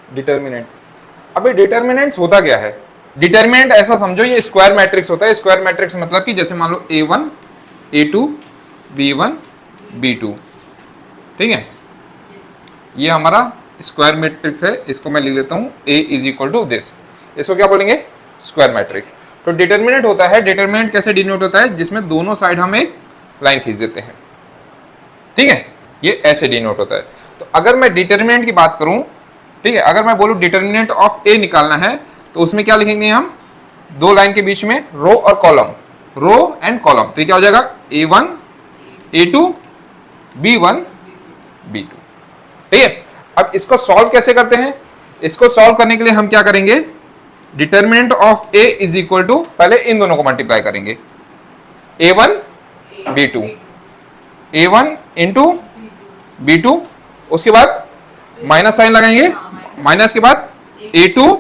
Determinants. अभी determinants होता क्या है? डिटर्मिनेंट ऐसा समझो ये स्क्वायर मैट्रिक्स होता है। स्क्वायर मैट्रिक्स मतलब कि जैसे मान लो A1 A2 B1 B2, ठीक है, ये हमारा स्क्वायर मैट्रिक्स है। इसको मैं लिख लेता हूं A is equal to this. इसको क्या बोलेंगे? Square matrix. तो डिटर्मिनेंट होता है, डिटर्मिनेंट कैसे डिनोट होता है? जिसमें दोनों साइड हम एक लाइन खींच देते हैं, ठीक है, ये ऐसे डिनोट होता है। तो अगर मैं डिटर्मिनेंट की बात करूं, ठीक है, अगर मैं बोलूं डिटर्मिनेंट ऑफ ए निकालना है तो उसमें क्या लिखेंगे हम? दो लाइन के बीच में रो और कॉलम, रो एंड कॉलम। तो क्या हो जाएगा? A1 A2 B1 B2, ठीक है। अब इसको सॉल्व कैसे करते हैं? इसको सॉल्व करने के लिए हम क्या करेंगे? Determinant of A is equal to, पहले इन दोनों को मल्टीप्लाई करेंगे, A1 B2, A1 into B2, उसके बाद माइनस साइन लगाएंगे, माइनस के बाद A2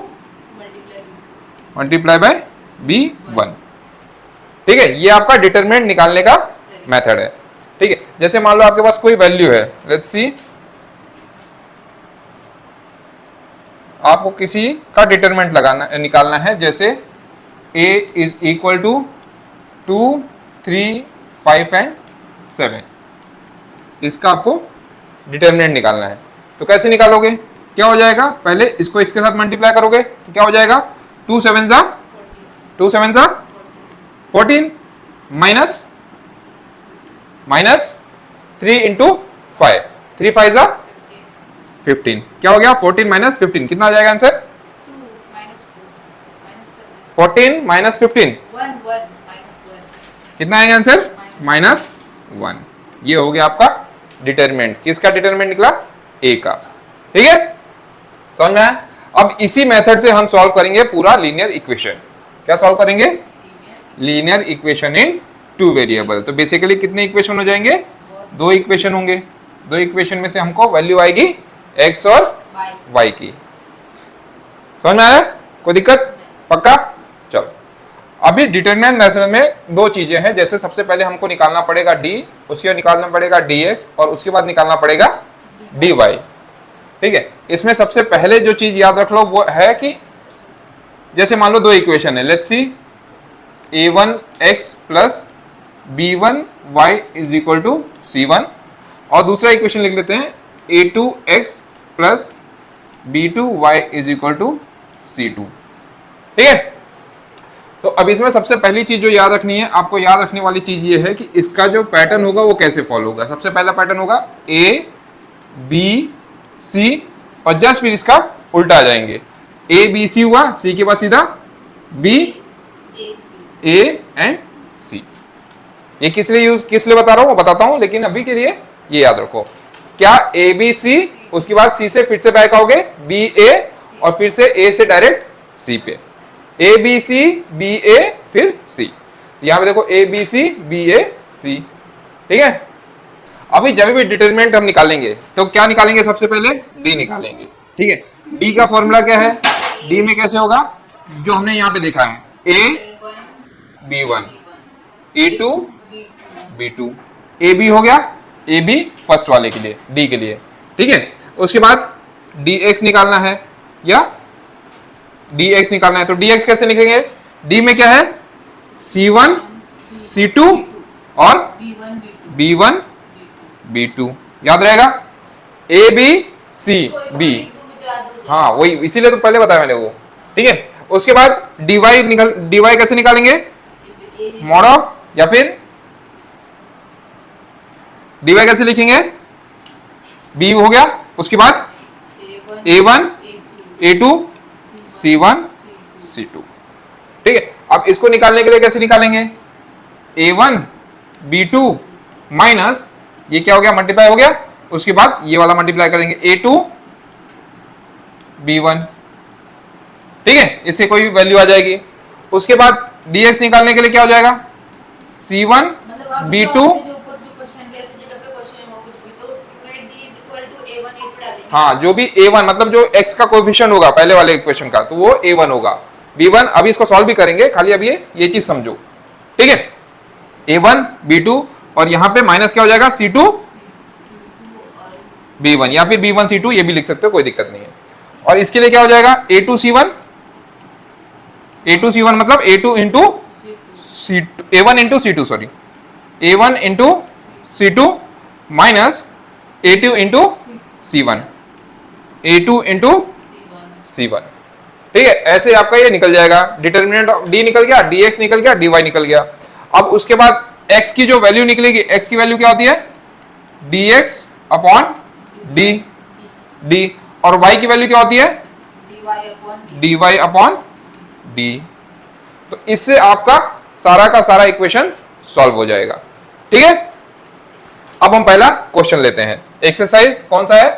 मल्टीप्लाई बाय B1, ठीक है। ये आपका डिटरमिनेंट निकालने का मेथड है, ठीक है। जैसे मान लो आपके पास कोई वैल्यू है, लेट्स सी, आपको किसी का डिटरमिनेंट लगाना निकालना है, जैसे A is equal to 2 3 5 and 7, इसका आपको डिटरमिनेंट निकालना है। तो कैसे निकालोगे? क्या हो जाएगा? पहले इसको इसके साथ मल्टीप्लाई करोगे तो क्या हो जाएगा? 2 7 जा 14 माइनस 3 इंटू 5, 3 5 जा 15, क्या हो गया? 14 माइनस 15, कितना आ जाएगा आंसर? 14 माइनस 15 कितना आएगा आंसर? -1। ये हो गया आपका डिटरमिनेंट। किसका डिटरमिनेंट निकला? ए का, ठीक है, समझ में आया? अब इसी मेथड से हम सॉल्व करेंगे पूरा लीनियर इक्वेशन। क्या सॉल्व करेंगे? Linear equation in 2 variable. तो बेसिकली कितने इक्वेशन हो जाएंगे? 2 इक्वेशन होंगे। 2 इक्वेशन में से हमको वैल्यू आएगी x और y की। समझ में आया? कोई दिक्कत? पक्का? चलो, अभी डिटरमिनेंट मेथड में 2 चीजें हैं। जैसे सबसे पहले हमको निकालना पड़ेगा d, उसके बाद निकालना पड़ेगा dx, और उसके बाद निकालना पड़ेगा dy, ठीक है। इसमें सबसे पहले जो चीज याद रख लो वो है कि जैसे मान लो 2 इक्वेशन है, let's see a1x plus b1y is equal to c1, और दूसरा इक्वेशन लिख लेते हैं a2x plus b2y is equal to c2, ठीक है। तो अब इसमें सबसे पहली चीज जो याद रखनी है, आपको याद रखने वाली चीज ये है कि इसका जो पैटर्न होगा वो कैसे फॉलो होगा। सबसे पहला पैटर्न होगा A B C, और जस्ट फिर इसका उल्टा आ जाएंगे। A B C हुआ, C के बाद सीधा B A एंड C। ये किस लिए बता रहा हूं वो बताता हूं, लेकिन अभी के लिए ये याद रखो। क्या A B C, उसके बाद C से फिर से बैक आओगे B A, और फिर से A से डायरेक्ट C पे, A B C B A फिर C। यहां पे देखो A B C B A C, ठीक है। अभी जब भी डिटरमिनेंट हम निकालेंगे तो क्या निकालेंगे? सबसे पहले D निकालेंगे, ठीक है। D का फॉर्मूला क्या है? D में कैसे होगा? जो हमने यहां पे देखा है, A B1 A2 B2, AB हो गया, AB फर्स्ट वाले के लिए, D के लिए, ठीक है। उसके बाद DX निकालना है, या dx निकालना है। तो dx कैसे लिखेंगे? d में क्या है? c1 c2 और b1 b2, याद रहेगा? a b c b, हाँ वही, इसीलिए तो पहले बताया मैंने वो, ठीक है। उसके बाद dy कैसे निकालेंगे? मॉड ऑफ, या फिर dy कैसे लिखेंगे? b हो गया, उसके बाद a1 a2 C1 C2, ठीक है। अब इसको निकालने के लिए कैसे निकालेंगे? A1 B2 माइनस, ये क्या हो गया? मल्टीप्लाई हो गया, उसके बाद ये वाला मल्टीप्लाई करेंगे A2 B1, ठीक है, इससे कोई वैल्यू आ जाएगी। उसके बाद dx निकालने के लिए क्या हो जाएगा? C1 B2, हाँ जो भी A1 मतलब जो x का कोएफिशिएंट होगा पहले वाले इक्वेशन का, तो वो A1 होगा। B1 अभी इसको सॉल्व भी करेंगे, खाली अभी ये चीज समझो, ठीक है। A1 B2, और यहां पे माइनस क्या हो जाएगा? C2 B1, या फिर B1 C2 ये भी लिख सकते हो, कोई दिक्कत नहीं है। और इसके लिए क्या हो जाएगा A2C1, A2C1 मतलब A2 into C2, A1 into C2 sorry, A1 into C2 minus A2 into C1, A2 into C1। ठीक है, ऐसे आपका ये निकल जाएगा, डिटर्मिनेंट ऑफ D निकल गया, dx निकल गया, dy निकल गया। अब उसके बाद x की जो वैल्यू निकलेगी, x की वैल्यू क्या होती है dx अपॉन d, और y की वैल्यू क्या होती है dy अपॉन d। तो इससे आपका सारा का सारा इक्वेशन सॉल्व हो जाएगा। ठीक है, अब हम पहला क्वेश्चन लेते हैं। एक्सरसाइज कौन सा है,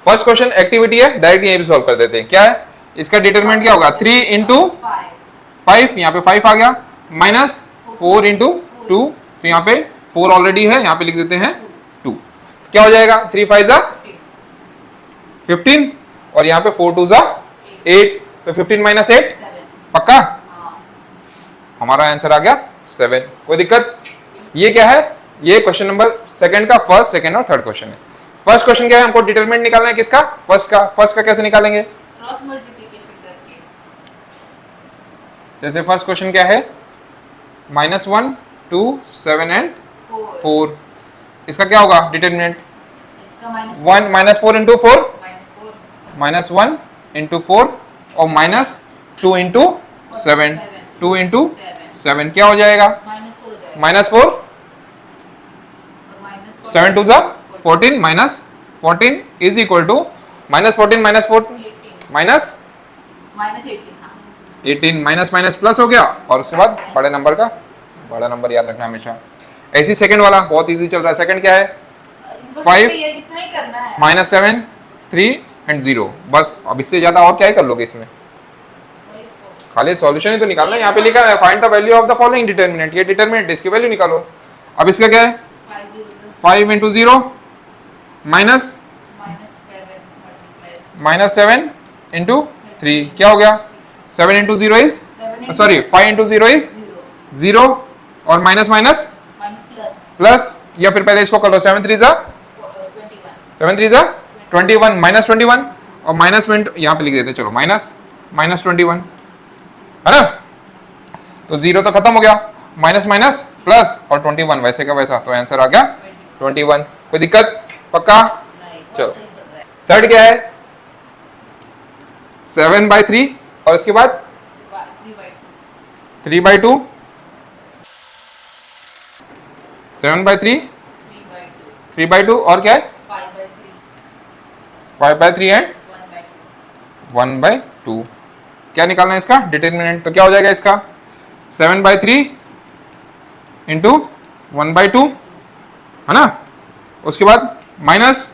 फर्स्ट क्वेश्चन एक्टिविटी है, डायरेक्ट यहीं पे सॉल्व कर देते हैं। क्या है इसका डिटरमिनेंट, क्या होगा 3 इंटू 5, यहाँ पे 5 आ गया, माइनस 4 इंटू 2, तो यहाँ पे 4 ऑलरेडी है, यहाँ पे लिख देते हैं 2। क्या हो जाएगा 3 5 जा 15, और यहाँ पे 4 2 जा 8, तो 15 माइनस 8 पक्का, हमारा आंसर आ गया 7। कोई दिक्कत? ये क्या है, ये क्वेश्चन नंबर सेकंड का फर्स्ट, सेकंड और थर्ड क्वेश्चन है। फर्स्ट क्वेश्चन क्या है, हमको डिटरमिनेंट निकालना है किसका, फर्स्ट का कैसे निकालेंगे, क्रॉस मल्टीप्लिकेशन करके। जैसे फर्स्ट क्वेश्चन क्या है -1 2 7 एंड 4, इसका क्या होगा डिटरमिनेंट, इसका -1 -4 इंटू 4, -4 -1 इंटू 4 और -2 इंटू 7, 2 इंटू 7 क्या हो जाएगा -4 हो जाएगा, -4, और -4 7 2 जा 14, minus 14 is equal to -14 minus 4 minus -18। हाँ, 18, माइनस माइनस प्लस हो गया, और उसके बाद बड़े नंबर का बड़ा नंबर याद रखना हमेशा। ऐसी सेकंड वाला बहुत इजी चल रहा है। सेकंड क्या है बस 5 ये इतना ही करना है। -7 3 एंड 0, बस। अब इससे ज्यादा और क्या ही कर लोगे इसमें, वही तो। खाली सॉल्यूशन ही तो निकालना है। यहाँ पे लिखा है find the value of the following determinant, ये डिटरमिनेंट, इसकी वैल्यू निकालो। अब इसका क्या है 5 इंटू 0 माइनस -7 इंटू 3, क्या हो गया 7 into 0 is sorry 5 into 0 is 0, और माइनस माइनस प्लस, या फिर पहले इसको कर लो 7 3 जा 21, माइनस 21 और माइनस में यहाँ पे लिख देते चलो -21 है ना, तो 0 तो खत्म हो गया, माइनस माइनस प्लस और 21 वैसे का वैसा, तो आंसर आ गया 21। कोई दिक्कत पक्का? चलो थर्ड क्या है 7/3 और इसके बाद 3/2, 7/3 3/2 और क्या है 5/3 एंड 1/2। क्या निकालना है इसका डिटरमिनेंट, तो क्या हो जाएगा इसका 7/3 इंटू 1/2 है ना, उसके बाद माइनस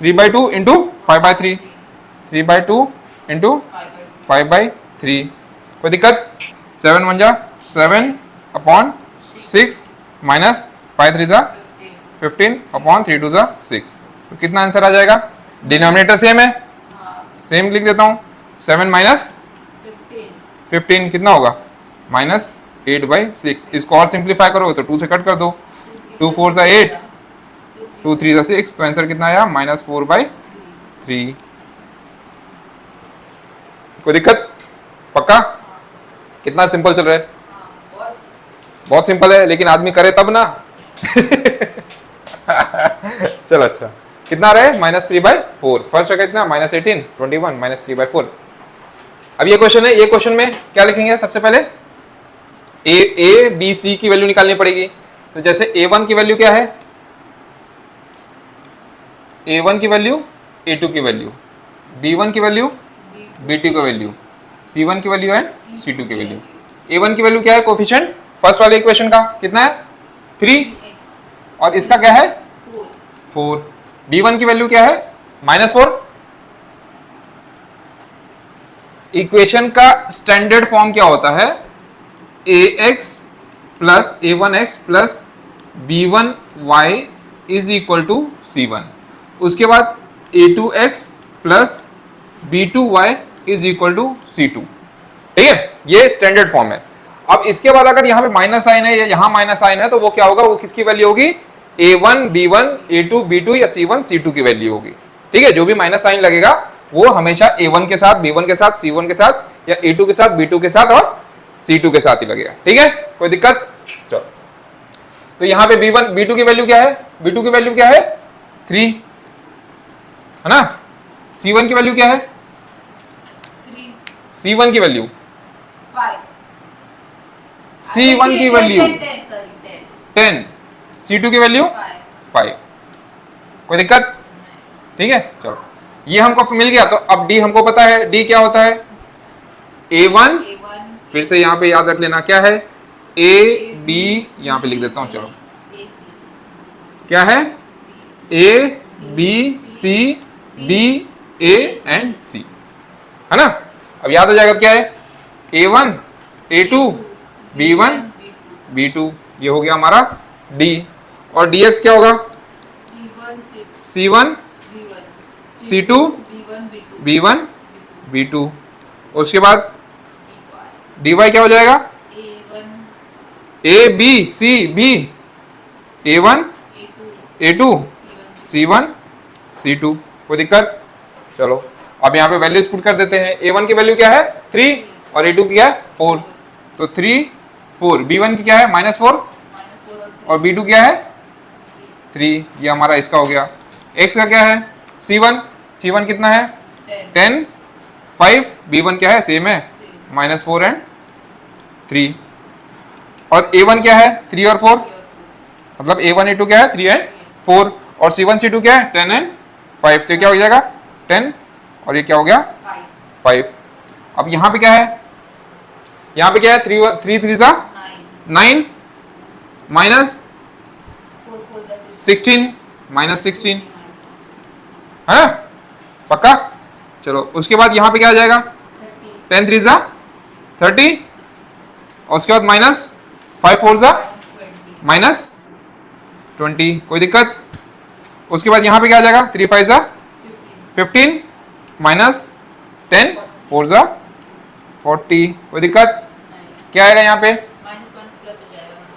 3/2 इंटू 5/3, 3/2 इंटू 5/3। कोई दिक्कत? 7 1 जा 7 अपॉन 6 माइनस 5 3 जा 15 अपॉन 3 2 जा 6, तो कितना आंसर आ जाएगा? डिनोमिनेटर सेम है, सेम लिख देता हूँ, 7 माइनस 15 कितना होगा -8/6। इसको और सिंप्लीफाई करो तो 2 से कट कर दो, 2 4 जा 8, 2 3 जा 6, तो आंसर कितना आया -4/3। कोई दिक्कत? पक्का? कितना सिंपल चल रहा है, बहुत सिंपल है, लेकिन आदमी करे तब ना चलो अच्छा, कितना रहे -3/4, फर्स्ट का कितना -18 21 -3/4। अब ये क्वेश्चन है, ये क्वेश्चन में क्या लिखेंगे, सबसे पहले ए बी सी की वैल्यू निकालनी पड़ेगी। तो जैसे A1 की वैल्यू क्या है, A1 की वैल्यू A2 की वैल्यू, B1 की वैल्यू B2 की वैल्यू, C1 की वैल्यू एंड C2 की वैल्यू। A1 की वैल्यू क्या है, कोफिशिएंट फर्स्ट वाले इक्वेशन का कितना है 3, और इसका क्या है 4। B1 की वैल्यू क्या है -4। इक्वेशन का स्टैंडर्ड फॉर्म क्या होता है, ax plus a1x plus b1y is equal to c1, उसके बाद a2x plus b2y is equal to c2। ठीक है, ये स्टैंडर्ड फॉर्म है। अब इसके बाद अगर यहाँ पे माइनस साइन है या यहाँ माइनस साइन है, तो वो क्या होगा, वो किसकी वैल्यू होगी, a1 b1 a2 b2 या c1 c2 की वैल्यू होगी। ठीक है, जो भी माइनस साइन लगेगा वो हमेशा A1 के साथ, B1 के साथ, C1 के साथ या A2 के साथ, B2 के साथ और C2 के साथ ही लगेगा। ठीक है, कोई दिक्कत? चलो, तो यहाँ पे B1 B2 की वैल्यू क्या है? B2 की वैल्यू क्या है? 3 है ना। C1 की वैल्यू क्या है? 3 C1 की वैल्यू 5 C1 की वैल्यू 10, C2 की वैल्यू 5। कोई दिक्कत? ठीक है, चलो ये हमको मिल गया। तो अब D हमको पता है, D क्या होता है? A1, फिर से यहाँ पे याद रख लेना क्या है? A B, यहाँ पे लिख देता हूँ, चलो क्या है? A B C B A and C, है ना। अब याद हो जाएगा क्या है? A1 A2 B1 B2, ये हो गया हमारा D। और DX क्या होगा? C1 C2 B1 B2। उसके बाद DY क्या हो जाएगा? A B C B A1 A2 C1 C2। कोई दिक्कत? चलो अब यहाँ पे वैल्यूज पुट कर देते हैं। A1 की वैल्यू क्या है? 3 और A2 की क्या है? 4। तो 3 4, B1 की क्या है? -4 और B2 क्या है? 3। ये हमारा इसका हो गया। X का क्या है? C1 कितना है? 10 5, B1 क्या है? सेम है, -4 एंड 3। और A1 क्या है? 3 और 4, मतलब A1 A2 क्या है? 3 एंड 4। और C1 C2 क्या है? 10 एंड 5। तो क्या हो जाएगा? 10 और ये क्या हो गया? 5। अब यहाँ पे क्या है? यहाँ पे क्या है? 3 3 था 9 माइनस 16 -16 है, पक्का? चलो उसके बाद यहाँ पे क्या आ जाएगा? 10 3 जा 30 और उसके बाद -5 4 जा -20। कोई दिक्कत? उसके बाद यहाँ पे क्या आ जाएगा? 3 5 जा 15 -10 4 जा 40। कोई दिक्कत? क्या आएगा यहाँ पे?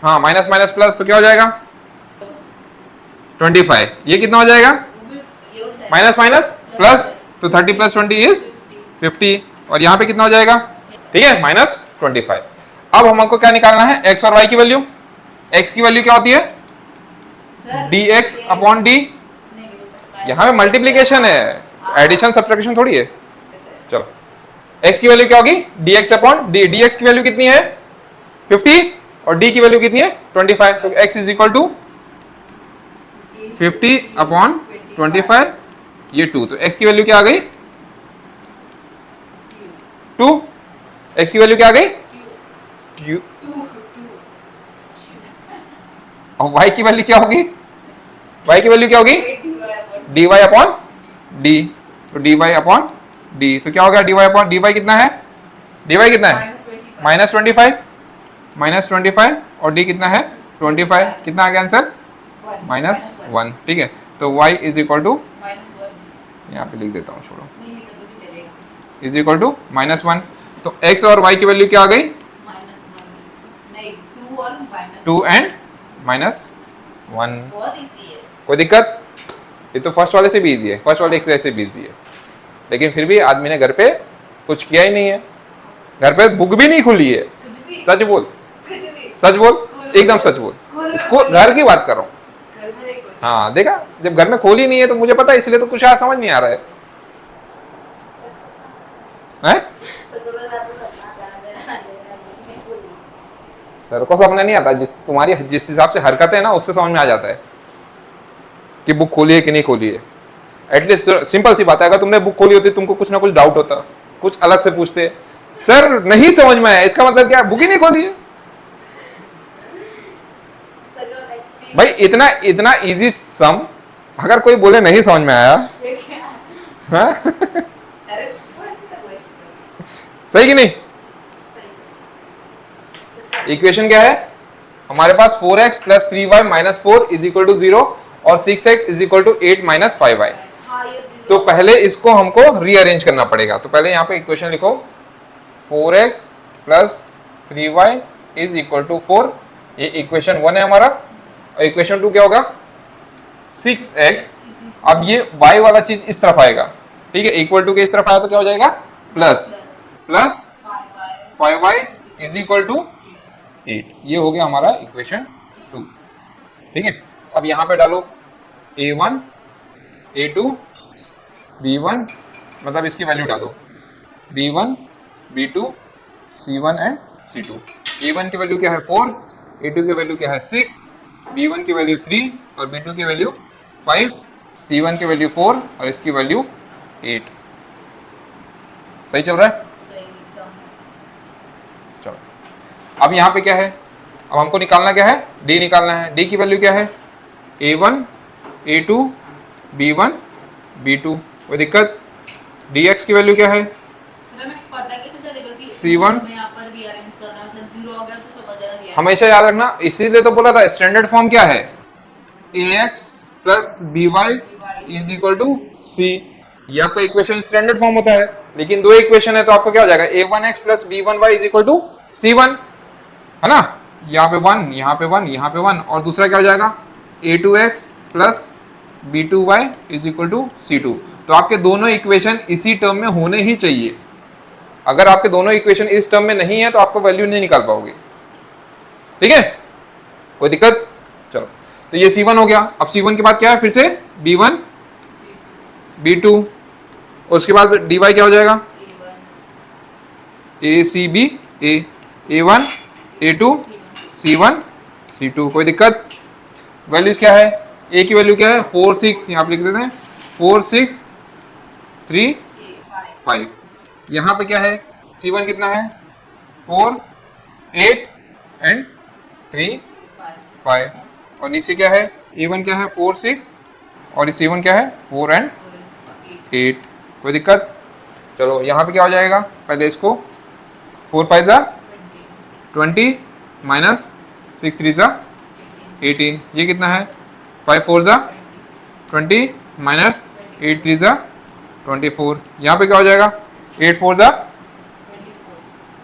हाँ, माइनस माइनस प्लस, तो क्या हो जाएगा? 25। ये कितना हो जाएगा? माइनस माइनस प्लस, तो 30 + 20 इज 50। और यहाँ पे कितना हो जाएगा? ठीक है, -25। अब हमको क्या निकालना है? x और y की वैल्यू। x की वैल्यू क्या होती है? dx upon d। यहाँ पे मल्टीप्लीकेशन है, एडिशन सब्ट्रैक्शन थोड़ी है। चलो x की वैल्यू क्या होगी? dx upon d। dx की वैल्यू कितनी है? 50 और d की वैल्यू कितनी है? 25। तो x is equal to 50 upon 25, ये 2। तो x की वैल्यू क्या आ गई? 2। x की वैल्यू क्या आ गई? 2। और y की वैल्यू क्या होगी? y की वैल्यू क्या होगी? dy upon d। तो dy अपॉन d, तो क्या हो गया? dy अपॉन dy कितना है? dy कितना है? -25 और d कितना है? 25। कितना आ गया आंसर? -1। ठीक है, तो y इज इक्वल टू, यहाँ पे लिख देता हूँ, छोड़ो, इज इक्वल टू -1। तो x और y की वैल्यू क्या आ गई? 2 एंड -1। कोई दिक्कत? ये तो फर्स्ट वाले से भी इजी है, फर्स्ट वाले एक्सरसाइज से भी इजी है, लेकिन फिर भी आदमी ने घर पे कुछ किया ही नहीं है, घर पे बुक भी नहीं खुली है। सच बोल, सच बोल, एकदम सच बोल। स्कूल, घर की बात कर रहा हूँ। हाँ देखा, जब घर में खोली नहीं है तो मुझे पता है, इसलिए तो कुछ समझ नहीं आ रहा है? सर को समझ नहीं आता, तुम्हारी जिस हिसाब से हरकत है ना, उससे समझ में आ जाता है कि बुक खोली है कि नहीं खोली है। एटलीस्ट सिंपल सी बात है, अगर तुमने बुक खोली होती तुमको कुछ ना कुछ डाउट होता, कुछ अलग से पूछते। सर नहीं समझ में आया, इसका मतलब क्या? बुक ही नहीं खोली है। भाई इतना इतना इजी सम अगर कोई बोले नहीं समझ में आया, हाँ? सही कि नहीं? इक्वेशन क्या है हमारे पास? 4x + 3y - 4 = 0 और 6x = 8 - 5y। तो पहले इसको हमको रीअरेंज करना पड़ेगा। तो पहले यहाँ पे इक्वेशन लिखो, 4x + 3y = 4। ये इक्वेशन 1 है हमारा। और इक्वेशन 2 क्या होगा? 6x। अब ये y वाला चीज इस तरफ आएगा, ठीक है, इक्वल टू के इस तरफ आया तो क्या हो जाएगा, plus plus 5y is equal to 8। ये हो गया हमारा इक्वेशन 2। ठीक है, अब यहाँ पे डालो a1 a2 b1, मतलब इसकी वैल्यू डालो b1 b2 c1 and c2। a1 की वैल्यू क्या है 4, a2 की वैल्यू क्या है 6, b1 की वैल्यू 3 और b2 की वैल्यू 5, c1 की वैल्यू 4 और इसकी वैल्यू 8। सही चल रहा है? चलो, अब यहाँ पे क्या है, अब हमको निकालना क्या है, d निकालना है। d की वैल्यू क्या है a1 a2 b1 b2, कोई दिक्कत। dx की वैल्यू क्या है c1, हमेशा याद रखना, इसीलिए तो बोला था स्टैंडर्ड फॉर्म क्या है ax plus by is equal to c। ये आपका इक्वेशन स्टैंडर्ड फॉर्म होता है, लेकिन दो इक्वेशन है तो आपको क्या हो जाएगा a1x plus b1y is equal to c1, है ना। यहाँ पे 1, यहाँ पे 1, यहाँ पे 1, और दूसरा क्या हो जाएगा a2x plus b2y is equal to c2। तो आपके दोनों इक्वेशन इसी टर्म में होने ही चाहिए। अगर आपके दोनों इक्वेशन इस टर्म में नहीं है तो आपको वैल्यू नहीं निकाल पाओगे। ठीक है, कोई दिक्कत। चलो, तो ये c1 हो गया। अब c1 के बाद क्या है, फिर से b1 b2, उसके बाद dy क्या हो जाएगा acb a1 a2 c1 c2, कोई दिक्कत। वैल्यूज क्या है, a की वैल्यू क्या है 4 6, यहाँ पे लिख देते हैं 4 6 3 5। यहाँ पे क्या है c1 कितना है 4 8 एंड 3 5, और नीचे क्या है a1 क्या है 4 6 और c1 क्या है 4 एंड 8, कोई दिक्कत। चलो, यहाँ पे क्या हो जाएगा, पहले इसको 4 5 जा 20 माइनस 6 3 जा 18, ये कितना है 5 4 जा 20 माइनस 8 3 जा 24। यहाँ पे क्या हो जाएगा 8 4 जा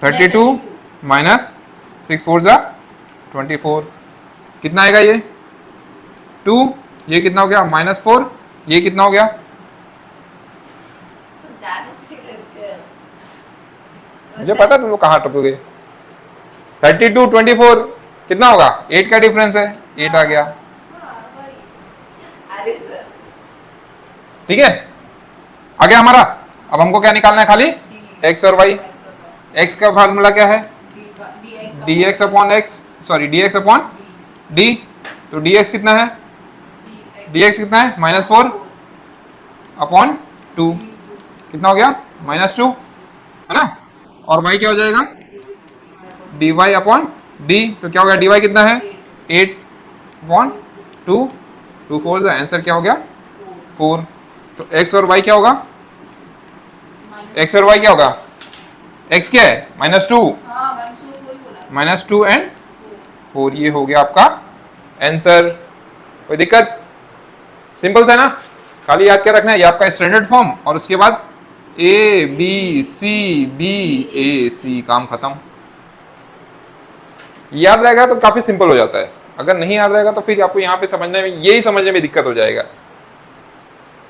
32 माइनस 6 4 जा 24, कितना आएगा ये 2, ये कितना हो गया -4, ये कितना हो गया, मुझे पता तुम लोग कहाँ टपोगे। 32 24 कितना होगा, 8 का डिफरेंस है, 8 आ गया। ठीक है, आ गया हमारा। अब हमको क्या निकालना है, खाली x और y। x का फार्मूला क्या है dx upon x, sorry dx upon d। तो dx कितना है, dx कितना है -4 अपॉन 2, कितना हो गया -2, है ना। और y क्या हो जाएगा dy अपॉन d, तो क्या हो गया dy कितना है 8 अपॉन 2, 2 4 का आंसर क्या हो गया 4। तो x और y क्या होगा, x और y क्या होगा, x क्या है -2, -2 एंड 4, ये हो गया आपका आंसर। कोई दिक्कत, सिंपल सा है ना। खाली याद क्या रखना है, ये आपका स्टैंडर्ड फॉर्म, और उसके बाद A B C B A C, काम खत्म। याद रहेगा तो काफी सिंपल हो जाता है, अगर नहीं याद रहेगा तो फिर आपको यहाँ पे समझने में, यही समझने में दिक्कत हो जाएगा,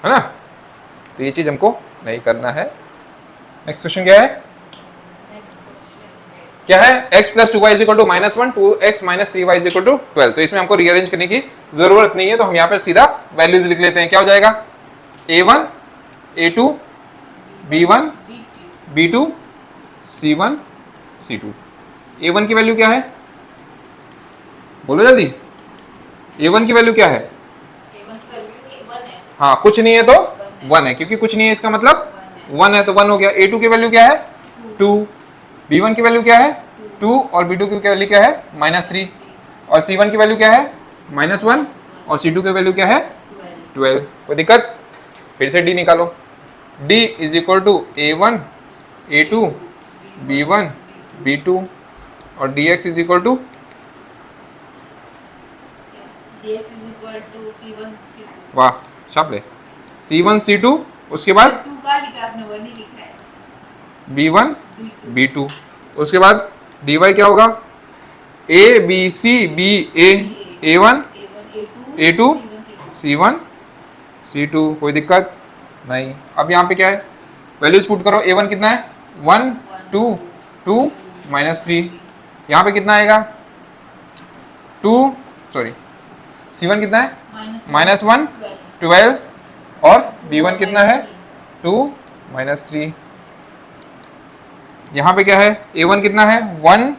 है ना। तो ये चीज हमको नहीं करना है। नेक्स्ट क्वेश्चन क्या है, क्या है x plus 2y is equal to -1 2x minus 3y is equal to 12। तो इसमें हमको रीअरेंज करने की जरूरत नहीं है, तो हम यहाँ पर सीधा वैल्यूज लिख लेते हैं। क्या हो जाएगा a1 a2 b1 b2 c1 c2। a1 की वैल्यू क्या है, बोलो जल्दी, a1 की वैल्यू क्या है, हाँ कुछ नहीं है तो 1 है, क्योंकि कुछ नहीं है इसका मतलब 1 है, तो 1 हो गया। a2 की वैल्यू क्या है 2, b1 की वैल्यू क्या है 2 और b2 की वैल्यू क्या है -3, और c1 की वैल्यू क्या है -1 और c2 की वैल्यू क्या है 12। कोई दिक्कत। फिर से d निकालो, d is equal to a1 a2 b1 b2 और dx इज इक्वल टू वाह शाबाश, c1 c2, उसके बाद b1 b2, उसके बाद dy क्या होगा a b c b a a1 a2 c1 c2। कोई दिक्कत, नहीं। अब यहाँ पे क्या है, वैल्यूज पुट करो। a1 कितना है 1 2 2 -3। यहाँ पे कितना आएगा 2 सॉरी c1 कितना है -1 12 और b1 कितना है 2 -3। यहाँ पे क्या है a1 कितना है 1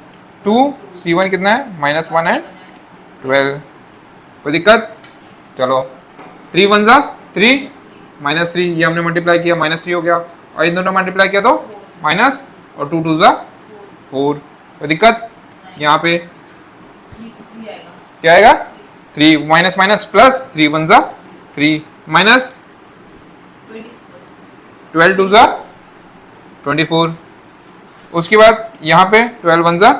2 c1 कितना है -1 एंड 12। कोई दिक्कत? चलो 3 1 जा 3 -3, ये हमने मल्टीप्लाई किया -3 हो गया, और इन दोनों मल्टीप्लाई किया तो माइनस, और 2 2 जा 4। कोई दिक्कत? यहाँ पे क्या आएगा 3 माइनस माइनस प्लस 3 1 जा 3 माइनस 12 2 जा 24। उसके बाद यहाँ पे 12 1 जा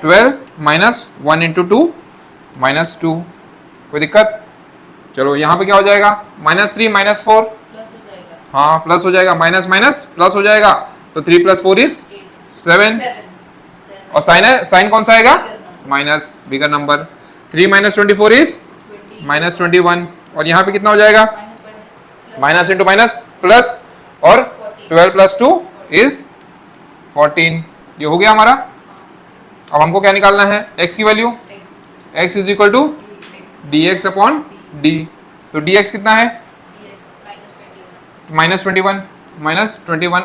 12 माइनस 1 इंटू 2 -2। कोई दिक्कत? चलो यहाँ पे क्या हो जाएगा -3 -4, हाँ प्लस हो जाएगा, माइनस माइनस प्लस हो जाएगा, तो 3 + 4 इज 7। और साइन है, साइन कौन सा आएगा माइनस, बिगर नंबर। 3 - 24 इज -21। और यहाँ पे कितना हो जाएगा माइनस इंटू माइनस प्लस, और 12 + 2 इज 14। ये हो गया हमारा। अब हमको क्या निकालना है x की value, x is equal to dx upon d। तो dx कितना है -21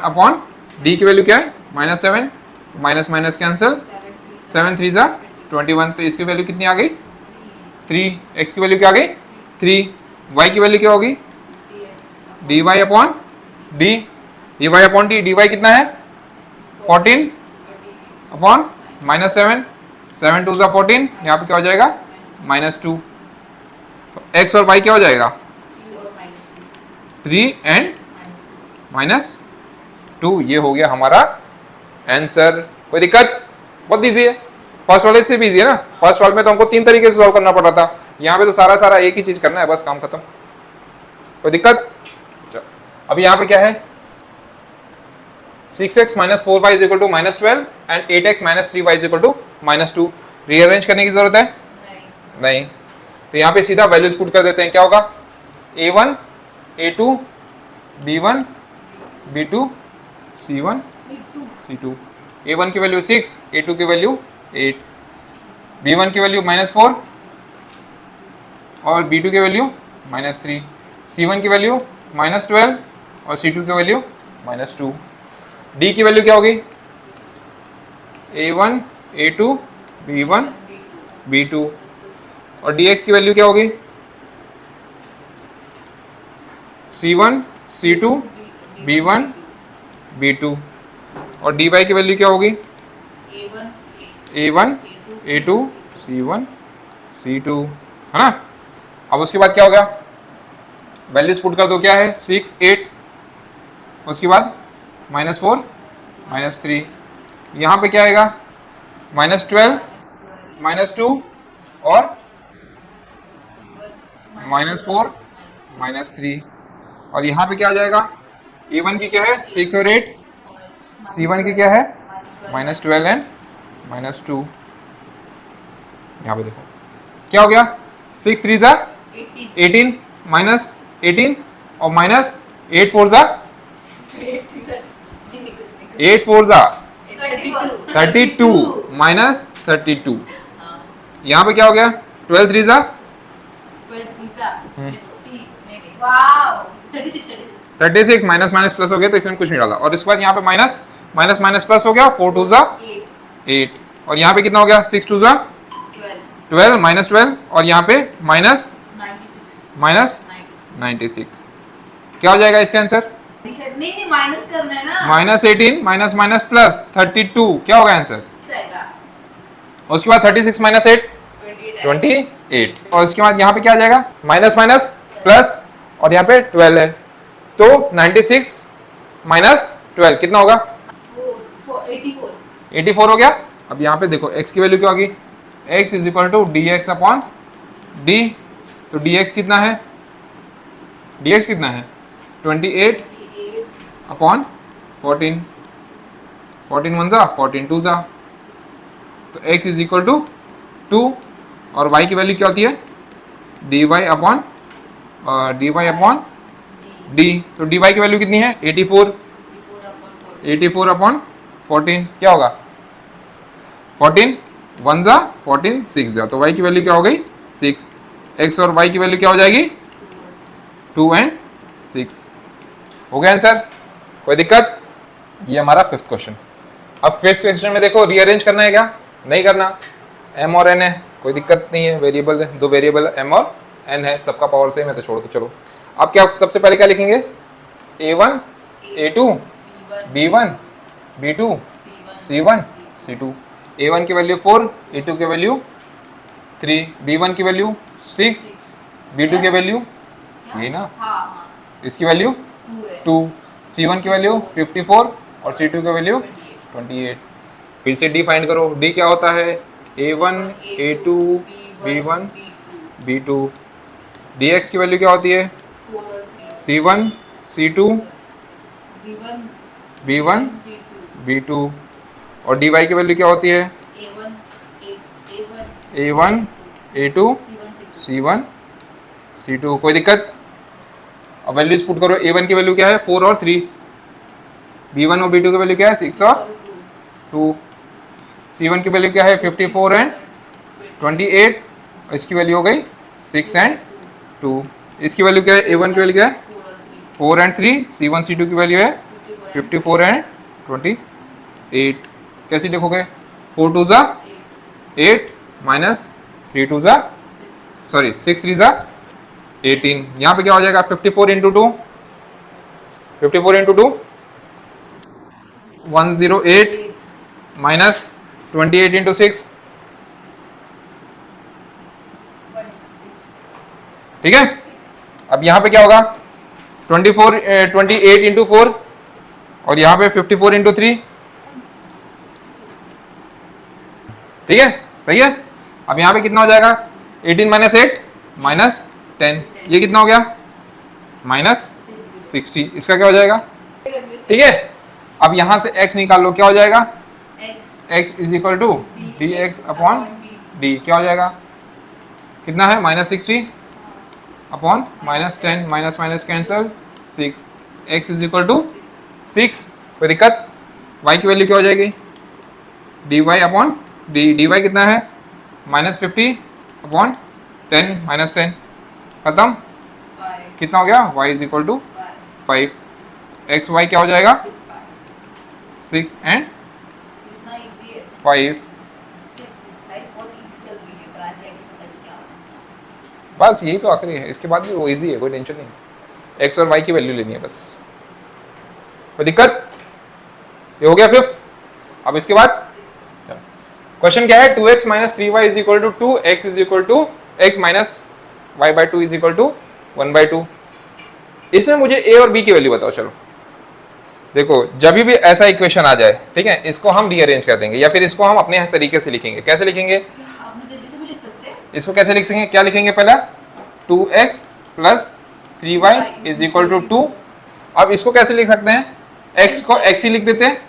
अपॉन d की वैल्यू क्या है -7, माइनस माइनस कैंसिल, 7 3 जा 21, तो इसकी वैल्यू कितनी आ गई 3। x की वैल्यू क्या आ गई 3। y की वैल्यू क्या होगी dy upon d, dy upon d, dy कितना है 14 अपॉन -7, 7 2 जा 14, यहाँ पे क्या हो जाएगा -2। तो x और y क्या हो जाएगा 3 एंड -2। ये हो गया हमारा आंसर। कोई दिक्कत? बहुत इजी है, फर्स्ट वाले से भी इजी है ना। फर्स्ट वाले में तो हमको 3 तरीके से सॉल्व करना पड़ रहा था, यहाँ पे तो सारा एक ही चीज करना है, बस काम खत्म। कोई दिक्कत? अब यहाँ पे क्या है 6x - 4y = -12 and 8x - 3y = -2। Rearrange करने की जरूरत है नहीं, तो यहाँ पे सीधा वैल्यूज पुट कर देते हैं। क्या होगा a1 a2 b1 b2 c1 c2। a1 की वैल्यू 6, a2 की वैल्यू 8, b1 की वैल्यू -4 और b2 की वैल्यू -3, c1 की वैल्यू -12 और c2 की वैल्यू -2। d की वैल्यू क्या होगी a1 a2 b1 b2, और dx की वैल्यू क्या होगी c1 c2 b1 b2, और dy की वैल्यू क्या होगी a1 a2 c1 c2, है ना। अब उसके बाद क्या हो गया वैल्यूज पुट कर दो, क्या है 6 8, उसके बाद -4 -3, यहाँ पे क्या आएगा -12 -2 और -4 -3, और यहाँ पे क्या आ जाएगा a1 की क्या है 6 और 8, c1 की क्या है -12 एंड -2। यहाँ पे देखो क्या हो गया 6 3 जा 18 -18 और -8 4 जा 8 4 जा 32 -32। यहाँ पे क्या हो गया 12 3 जा 36, माइनस माइनस प्लस हो गया तो इसमें कुछ नहीं डाला, और इसके बाद यहाँ पे माइनस माइनस माइनस प्लस हो गया 4 2 जा 8, और यहाँ पे कितना हो गया 6 2 जा 12 -12, और यहाँ पे माइनस 96। क्या हो जाएगा इसका आंसर नहीं माइनस करना है ना, -18 माइनस माइनस प्लस 32। क्या होगा आंसर? उसके बाद 36 माइनस 8 28, और उसके बाद यहाँ पे क्या आ जाएगा माइनस माइनस प्लस, और यहाँ पे 12 है, तो 96 माइनस 12 कितना होगा 84 हो गया। अब यहाँ पे देखो x की वैल्यू क्या होगी x is equal to dx upon d, तो dx कितना है 28 अपॉन 14 1 जा 14 2 जा, तो x इज इक्वल टू 2, और y की वैल्यू क्या होती है dy अपॉन डी, तो डी वाई की वैल्यू कितनी है 84, 84 अपॉन 14 क्या होगा 14 1 जा 14 6 जा, तो वाई की वैल्यू क्या हो गई 6, एक्स और वाई की वैल्यू क्या हो जाएगी 2 एंड 6। हो गया आंसर, कोई दिक्कत? ये हमारा फिफ्थ क्वेश्चन। अब फिफ्थ क्वेश्चन में देखो रीअरेंज करना है क्या, नहीं करना, एम और एन है, कोई दिक्कत नहीं है, वेरिएबल है, दो वेरिएबल एम और एन है, सबका पावर सेम है तो छोड़ दो। चलो अब क्या सबसे पहले क्या लिखेंगे a1 a2 b1 b2 c1 c2, a1 की वैल्यू 4, a2 की वैल्यू 3, b1 की वैल्यू 6, b2 की वैल्यू ये ना इसकी वैल्यू 2, c1 की वैल्यू 54 और c2 की वैल्यू 28। फिर से d फाइंड करो, d क्या होता है a1 a2 b1 b2, dx की वैल्यू क्या होती है c1 c2 b1 b2 और dy की वैल्यू क्या होती है a1 a2 c1 c2, कोई दिक्कत? अब वैल्यूज पुट करो, a1 की वैल्यू क्या है 4 और 3, b1 और b2 की वैल्यू क्या है 6 और 2, c1 की वैल्यू क्या है 54 एंड 28 और इसकी वैल्यू हो गई 6 एंड 2, इसकी वैल्यू क्या है a1 की वैल्यू क्या है 4 एंड 3, c1 c2 की वैल्यू है 54 एंड 28। कैसे लिखोगे 4 2 जा 8 माइनस 3 2 जा सॉरी 6 3 जा 18, यहाँ पे क्या हो जाएगा 54 इंटू 2, 54 इंटू 2 108 माइनस 28 इंटू 6, ठीक है। अब यहाँ पे क्या होगा 28 इंटू 4 और यहाँ पे 54 इंटू 3, ठीक है सही है। अब यहाँ पे कितना हो जाएगा 18 माइनस 8 माइनस 10, ये कितना हो गया माइनस 60, इसका क्या हो जाएगा, ठीक है। अब यहाँ से x निकाल लो, क्या हो जाएगा x is equal to D X upon D, क्या हो जाएगा कितना है minus 60 upon minus 10, minus minus cancel 6, x is equal to 6, कोई दिक्कत? y की वैल्यू क्या हो जाएगी dy अपॉन डी, dy कितना है माइनस 50 अपॉन 10 माइनस 10, खत्म, कितना हो गया y is equal to 5, X Y क्या हो जाएगा 6 एंड 5, बस यही तो आखिरी है, इसके बाद भी वो इजी है, कोई टेंशन नहीं, एक्स और वाई की वैल्यू लेनी है बस, कोई दिक्कत? ये हो गया फिफ्थ। अब इसके बाद क्वेश्चन क्या है 2x minus 3y is equal to 2, x is equal to x minus y by 2 is equal to 1/2। इसमें मुझे a और b की वैल्यू बताओ। चलो देखो जब भी ऐसा इक्वेशन आ जाए, ठीक है, इसको हम रीअरेंज कर देंगे या फिर इसको हम अपने तरीके से लिखेंगे। कैसे लिखेंगे इसको, कैसे लिख सकेंगे, क्या लिखेंगे पहला 2x plus 3y is equal to 2। अब इसको कैसे लिख सकते हैं, x को x ही लिख देते हैं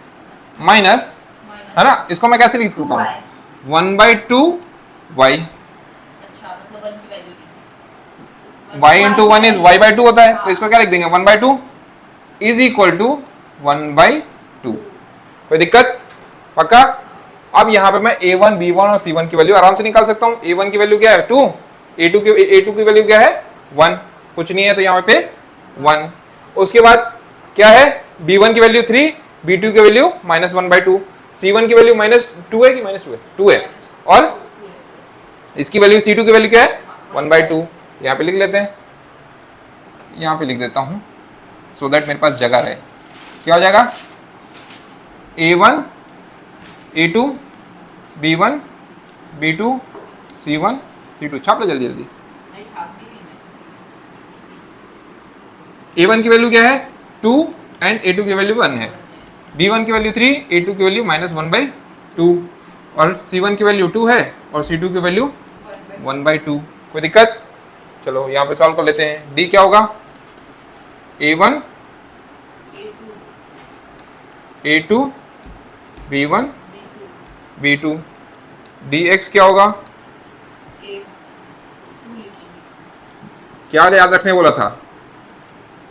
माइनस, है ना, इसको मैं कैसे लिख सकता हूँ 1/2y, y into 1 is y/2 होता है, तो इसको क्या लिख देंगे 1/2 इज इक्वल टू 1/2, कोई दिक्कत? पक्का? अब यहाँ पे मैं a1 b1 और c1 की वैल्यू आराम से निकाल सकता हूँ। a1 की वैल्यू क्या है 2, a2 की वैल्यू क्या है 1, कुछ नहीं है तो यहाँ पे 1। उसके बाद क्या है b1 की वैल्यू 3, b2 की वैल्यू -1/2, c1 की वैल्यू -2 है कि -2 है 2 है, और इसकी वैल्यू c2 की वैल्यू क्या है 1/2। यहाँ पे लिख लेते हैं, यहाँ पे लिख देता हूँ सो दैट मेरे पास जगह रहे। क्या हो जाएगा a1 a2 b1 b2 c1 c2, छाप ले जल्दी जल्दी। a1 की वैल्यू क्या है 2 एंड a2 की वैल्यू 1 है, b1 की वैल्यू 3, a2 की वैल्यू -1/2 और c1 की वैल्यू 2 है और c2 की वैल्यू 1/2, कोई दिक्कत? चलो यहाँ पे सॉल्व कर लेते हैं। d क्या होगा a1 a2 b1 b2, dx क्या होगा, क्या याद रखने बोला था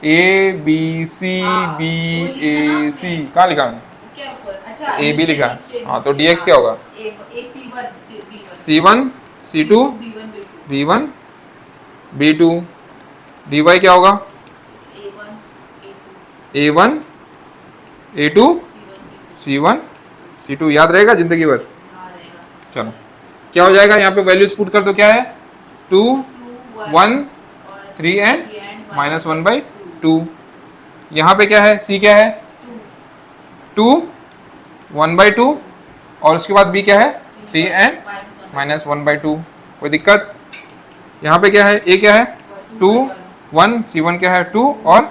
ए बी सी हाँ, बी वो लिखा ए ना आपने। सी कहाँ लिखा मैंने? क्या ऊपर? अच्छा ए बी नीचे, लिखा नीचे, हाँ, तो नीचे, dx क्या होगा? ए C1 B1 C1 C2 B1 B2 B1 B2 dy क्या होगा? A1 A2 A1 A2 C1 C1 C2 याद रहेगा जिंदगी भर। हाँ रहेगा। चलो क्या हो जाएगा, यहाँ पे वैल्यूज पुट कर दो, क्या है 2 2 1 और 3 एंड 3 and माइनस 1/2। यहाँ पे क्या है, c क्या है 2 1/2 और उसके बाद b क्या है 3 एंड माइनस 1/2। कोई दिक्कत? यहाँ पे क्या है, a क्या है 2 1 c1 क्या है 2 और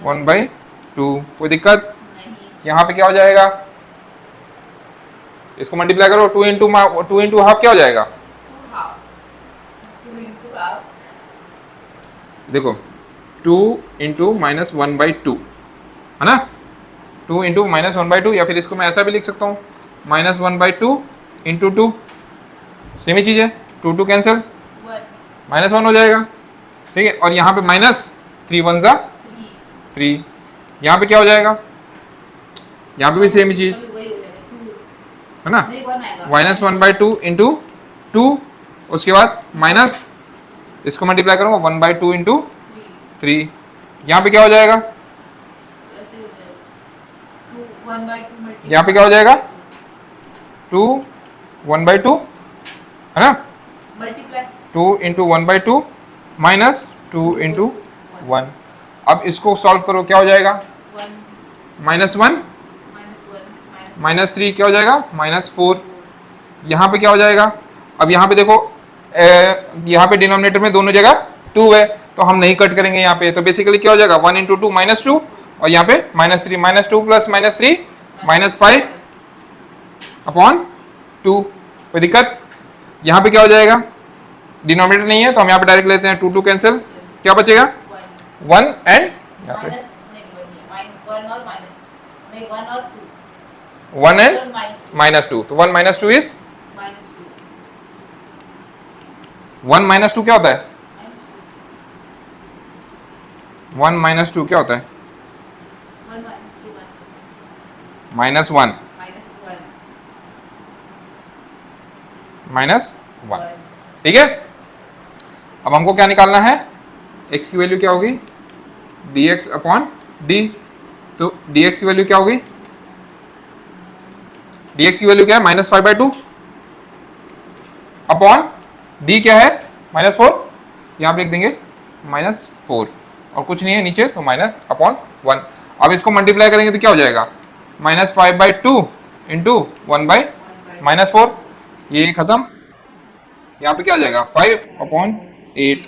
1/2। कोई दिक्कत? यहाँ पे क्या हो जाएगा, इसको मल्टीप्लाई करो 2 इंटू हाफ क्या हो जाएगा, 2 into half देखो 2 इंटू माइनस 1/2 है ना, 2 इंटू माइनस 1/2 या फिर इसको मैं ऐसा भी लिख सकता हूँ माइनस 1/2 इंटू 2, सेम ही चीज है, 2 कैंसिल 1 माइनस 1 हो जाएगा। ठीक है, और यहाँ पे माइनस 3 1 जा 3, यहाँ पे क्या हो जाएगा, यहाँ पे भी सेम ही चीज वही हो जाएगा 2 है ना, नहीं 1 आएगा माइनस 1/2 इंटू 2, उसके बाद माइनस इसको मल्टीप्लाई करूंगा 1/2 इंटू 3, यहाँ पे क्या हो जाएगा, ऐसे हो जाएगा 2 1/2 मल्टीप्लाई यहाँ पे क्या हो जाएगा 2 1/2 है ना, मल्टीप्लाई 2 इंटू 1/2 माइनस 2 इंटू 1। अब इसको सॉल्व करो, क्या हो जाएगा 1 -1 -1 -3 क्या हो जाएगा -4। यहाँ पे क्या हो जाएगा, अब यहाँ पे देखो यहाँ पे डिनोमिनेटर में दोनों जगह 2 है तो हम नहीं कट करेंगे यहाँ पे, तो बेसिकली क्या हो जाएगा 1 इंटू 2 -2 और यहाँ पे -3 -2 प्लस -3 -5 अपॉन 2। कोई दिक्कत? यहाँ पे क्या हो जाएगा, डिनोमिनेटर नहीं है तो हम यहाँ पे डायरेक्ट लेते हैं 2 कैंसिल, क्या बचेगा 1 एंड यहाँ पे माइनस नहीं बनी 1 और माइनस नहीं 1 और 2 1 एंड -2, तो 1 -2 इज -2 1 -2 क्या होता है, 1 -2 क्या होता है 1 -2 -1 -1 ठीक है। अब हमको क्या निकालना है, x की वैल्यू क्या होगी dx अपॉन d, तो dx की वैल्यू क्या होगी, dx की वैल्यू क्या है -5/2 अपॉन d क्या है -4, यहाँ पे लिख देंगे -4 और कुछ नहीं है नीचे तो माइनस अपॉन 1। अब इसको मल्टीप्लाई करेंगे तो क्या हो जाएगा -5/2 इंटू 1/-4, ये खत्म, यहाँ पे क्या हो जाएगा 5/8।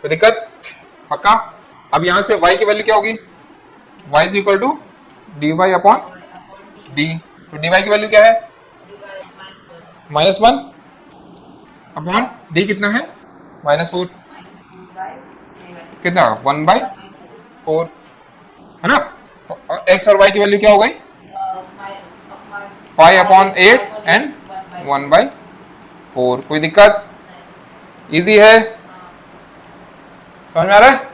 कोई दिक्कत? पक्का? अब यहाँ पे y की वैल्यू क्या होगी, y is equal to dy upon d, तो dy की वैल्यू क्या है -1 अपॉन d कितना है -4, कितना 1/4 है ना, तो x और y की वैल्यू क्या हो गई 5/8 एंड 1/4। कोई दिक्कत? इजी है, समझ में आ रहा है?